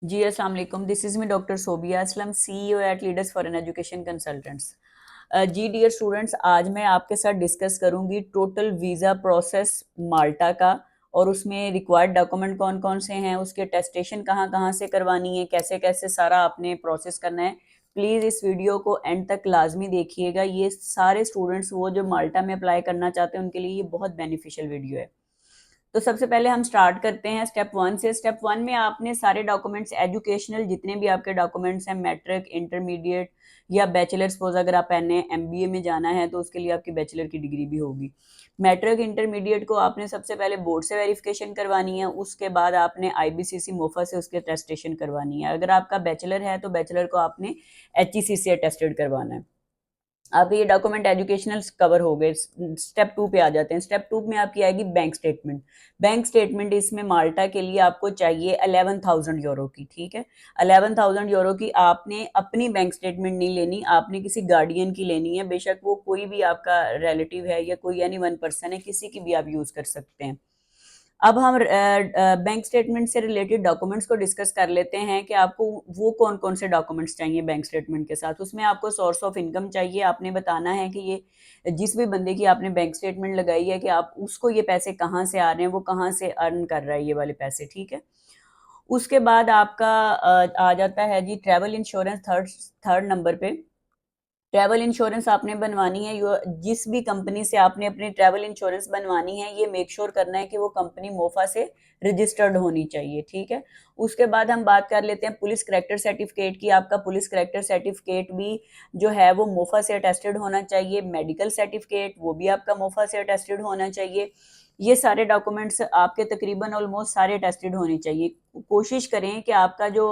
जी अस्सलाम वालेकुम। This is me doctor Sobia Aslam, CEO at leaders for an education consultants. जी dear students, आज मैं आपके साथ डिस्कस करूंगी टोटल वीज़ा प्रोसेस माल्टा का, और उसमें रिक्वायर्ड डॉक्यूमेंट कौन कौन से हैं, उसके टेस्टेशन कहाँ कहाँ से करवानी है, कैसे कैसे सारा आपने प्रोसेस करना है। प्लीज़ इस वीडियो को एंड तक लाजमी देखिएगा। ये सारे स्टूडेंट्स वो जो माल्टा में अप्लाई करना चाहते हैं उनके लिए ये बहुत बेनिफिशियल वीडियो है। तो सबसे पहले हम स्टार्ट करते हैं स्टेप वन से। स्टेप वन में आपने सारे डॉक्यूमेंट्स एजुकेशनल जितने भी आपके डॉक्यूमेंट्स हैं, मैट्रिक, इंटरमीडिएट या बैचलर, सपोज अगर आप एमबीए में जाना है तो उसके लिए आपकी बैचलर की डिग्री भी होगी। मैट्रिक इंटरमीडिएट को आपने सबसे पहले बोर्ड से वेरिफिकेशन करवानी है, उसके बाद आपने आईबीसीसी मोफा से उसके टेस्टेशन करवानी है। अगर आपका बैचलर है तो बैचलर को आपने एचईसी से टेस्टेड करवाना है। अब ये डॉक्यूमेंट एजुकेशनल कवर हो गए। स्टेप टू पे आ जाते हैं। स्टेप टू में आपकी आएगी बैंक स्टेटमेंट। बैंक स्टेटमेंट इसमें माल्टा के लिए आपको चाहिए 11,000 यूरो की। ठीक है, 11,000 यूरो की आपने अपनी बैंक स्टेटमेंट नहीं लेनी, आपने किसी गार्डियन की लेनी है। बेशक वो कोई भी आपका रिलेटिव है या कोई एनी वन पर्सन है, किसी की भी आप यूज कर सकते हैं। अब हम बैंक स्टेटमेंट से रिलेटेड डॉक्यूमेंट्स को डिस्कस कर लेते हैं कि आपको वो कौन कौन से डॉक्यूमेंट्स चाहिए बैंक स्टेटमेंट के साथ। उसमें आपको सोर्स ऑफ इनकम चाहिए। आपने बताना है कि ये जिस भी बंदे की आपने बैंक स्टेटमेंट लगाई है कि आप उसको ये पैसे कहाँ से आ रहे हैं, वो कहाँ से अर्न कर रहा है ये वाले पैसे। ठीक है, उसके बाद आपका आ जाता है जी travel insurance. Third third number पे ट्रैवल इंश्योरेंस आपने बनवानी है। जिस भी कंपनी से आपने अपनी ट्रैवल इंश्योरेंस बनवानी है, ये मेक श्योर करना है कि वो कंपनी मोफा से रजिस्टर्ड होनी चाहिए। ठीक है, उसके बाद हम बात कर लेते हैं पुलिस करेक्टर सर्टिफिकेट की। आपका पुलिस करेक्टर सर्टिफिकेट भी जो है वो मोफा से अटेस्टेड होना चाहिए। मेडिकल सर्टिफिकेट वो भी आपका मोफा से अटेस्टेड होना चाहिए। ये सारे डॉक्यूमेंट्स आपके तकरीबन ऑलमोस्ट सारे अटेस्टेड होने चाहिए। कोशिश करें कि आपका जो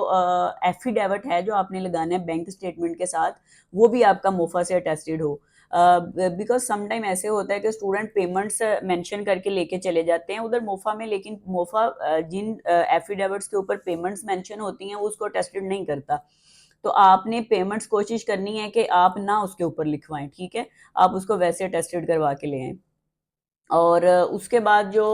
एफिडेविट है जो आपने लगाना है बैंक स्टेटमेंट के साथ, वो भी आपका मोफा से अटेस्टेड हो। बिकॉज समटाइम ऐसे होता है कि स्टूडेंट पेमेंट्स मेंशन करके लेके चले जाते हैं उधर मोफा में, लेकिन मोफा जिन एफिडेविट्स के ऊपर पेमेंट्स मेंशन होती हैं उसको अटेस्टेड नहीं करता। तो आपने पेमेंट्स कोशिश करनी है कि आप ना उसके ऊपर लिखवाएं। ठीक है, आप उसको वैसे अटेस्टेड करवा के ले आए। और उसके बाद जो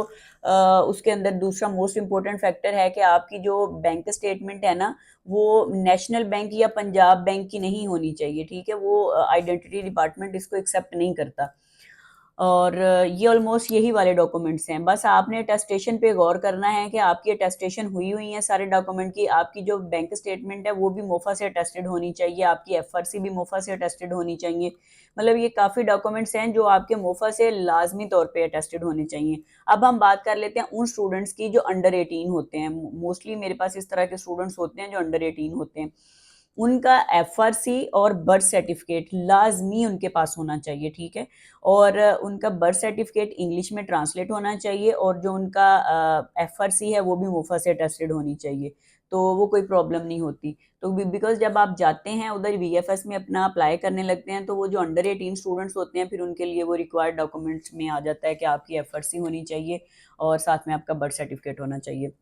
उसके अंदर दूसरा मोस्ट इम्पोर्टेंट फैक्टर है कि आपकी जो बैंक स्टेटमेंट है ना, वो नेशनल बैंक या पंजाब बैंक की नहीं होनी चाहिए। ठीक है, वो आइडेंटिटी डिपार्टमेंट इसको एक्सेप्ट नहीं करता। और ये ऑलमोस्ट यही वाले डॉक्यूमेंट्स हैं। बस आपने अटेस्टेशन पे गौर करना है कि आपकी अटेस्टेशन हुई हुई है सारे डॉक्यूमेंट की। आपकी जो बैंक स्टेटमेंट है वो भी मोफा से अटेस्टेड होनी चाहिए, आपकी एफआरसी भी मोफा से अटेस्टेड होनी चाहिए। मतलब ये काफ़ी डॉक्यूमेंट्स हैं जो आपके मोफा से लाजमी तौर पे अटेस्टेड होने चाहिए। अब हम बात कर लेते हैं उन स्टूडेंट्स की जो अंडर 18 होते हैं। मोस्टली मेरे पास इस तरह के स्टूडेंट्स होते हैं जो अंडर 18 होते हैं। उनका एफआरसी और बर्थ सर्टिफिकेट लाजमी उनके पास होना चाहिए। ठीक है, और उनका बर्थ सर्टिफिकेट इंग्लिश में ट्रांसलेट होना चाहिए, और जो उनका एफआरसी है वो भी मुफा से अटेस्टेड होनी चाहिए। तो वो कोई प्रॉब्लम नहीं होती। तो बिकॉज जब आप जाते हैं उधर वीएफएस में अपना अप्लाई करने लगते हैं तो वो जो अंडर 18 स्टूडेंट्स होते हैं फिर उनके लिए वो रिक्वायर्ड डॉक्यूमेंट्स में आ जाता है कि आपकी एफआरसी होनी चाहिए और साथ में आपका बर्थ सर्टिफिकेट होना चाहिए।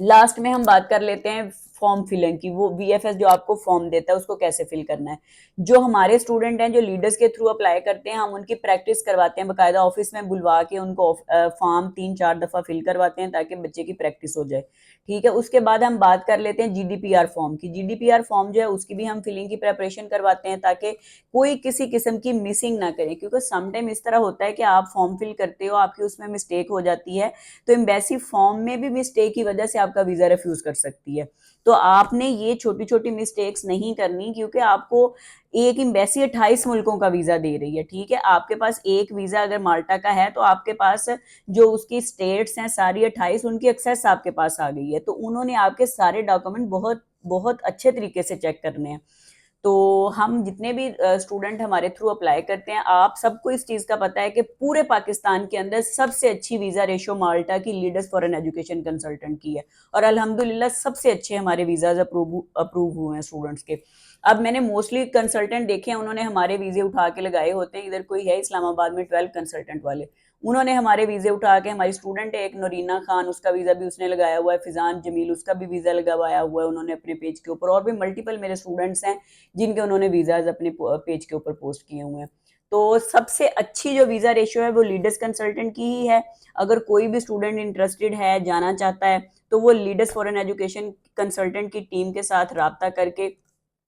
लास्ट में हम बात कर लेते हैं फॉर्म फिलिंग की। वो वीएफएस जो आपको फॉर्म देता है उसको कैसे फिल करना है। जो हमारे स्टूडेंट हैं जो लीडर्स के थ्रू अप्लाई करते हैं, हम उनकी प्रैक्टिस करवाते हैं, बाकायदा ऑफिस में बुलवा के उनको फॉर्म 3-4 दफा फिल करवाते हैं ताकि बच्चे की प्रैक्टिस हो जाए। ठीक है, उसके बाद हम बात कर लेते हैं जीडीपीआर फॉर्म की। जीडीपीआर फॉर्म जो है उसकी भी हम फिलिंग की प्रेपरेशन करवाते हैं ताकि कोई किसी किस्म की मिसिंग ना करे, क्योंकि समटाइम इस तरह होता है कि आप फॉर्म फिल करते हो, आपकी उसमें मिस्टेक हो जाती है, तो एम्बेसी फॉर्म में भी मिस्टेक की वजह से आपका वीजा रिफ्यूज कर सकती है। तो आपने ये छोटी छोटी मिस्टेक्स नहीं करनी, क्योंकि आपको एक एम्बेसी 28 मुल्कों का वीजा दे रही है। ठीक है, आपके पास एक वीजा अगर माल्टा का है तो आपके पास जो उसकी स्टेट्स हैं सारी 28, उनकी एक्सेस आपके पास आ गई है। तो उन्होंने आपके सारे डॉक्यूमेंट बहुत बहुत अच्छे तरीके से चेक करने हैं। तो हम जितने भी स्टूडेंट हमारे थ्रू अप्लाई करते हैं, आप सबको इस चीज़ का पता है कि पूरे पाकिस्तान के अंदर सबसे अच्छी वीज़ा रेशो माल्टा की leaders for an education consultant की है, और अल्हम्दुलिल्लाह सबसे अच्छे हमारे वीज़ाज अप्रूव हुए हैं स्टूडेंट्स के। अब मैंने मोस्टली कंसल्टेंट देखे हैं, उन्होंने हमारे वीज़े उठा के लगाए होते हैं। इधर कोई है इस्लामाबाद में 12 कंसल्टेंट वाले, उन्होंने हमारे वीज़े उठा के, हमारी स्टूडेंट है एक नोरीना खान, उसका वीज़ा भी उसने लगाया हुआ है, फिजान जमील उसका भी वीज़ा लगाया हुआ है उन्होंने अपने पेज के ऊपर, और भी मल्टीपल मेरे स्टूडेंट्स हैं जिनके उन्होंने वीज़ाज अपने पेज के ऊपर पोस्ट किए हुए हैं। तो सबसे अच्छी जो वीजा रेशियो है वो लीडर्स कंसल्टेंट की ही है। अगर कोई भी स्टूडेंट इंटरेस्टेड है, जाना चाहता है, तो वो लीडर्स फॉरेन एजुकेशन कंसल्टेंट की टीम के साथ राब्ता करके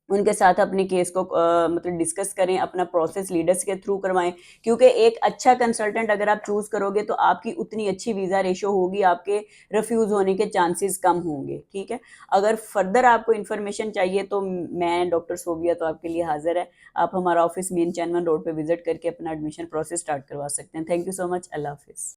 उनके साथ अपने केस को मतलब डिस्कस करें, अपना प्रोसेस लीडर्स के थ्रू करवाएं। क्योंकि एक अच्छा कंसल्टेंट अगर आप चूज करोगे तो आपकी उतनी अच्छी वीजा रेशो होगी, आपके रिफ्यूज होने के चांसेस कम होंगे। ठीक है। अगर फर्दर आपको इन्फॉर्मेशन चाहिए तो मैं डॉक्टर सोबिया तो आपके लिए हाजिर है। आप हमारा ऑफिस मेन चैनवन रोड पे विजिट करके अपना एडमिशन प्रोसेस स्टार्ट करवा सकते हैं। Thank you so much. Allah Hafiz.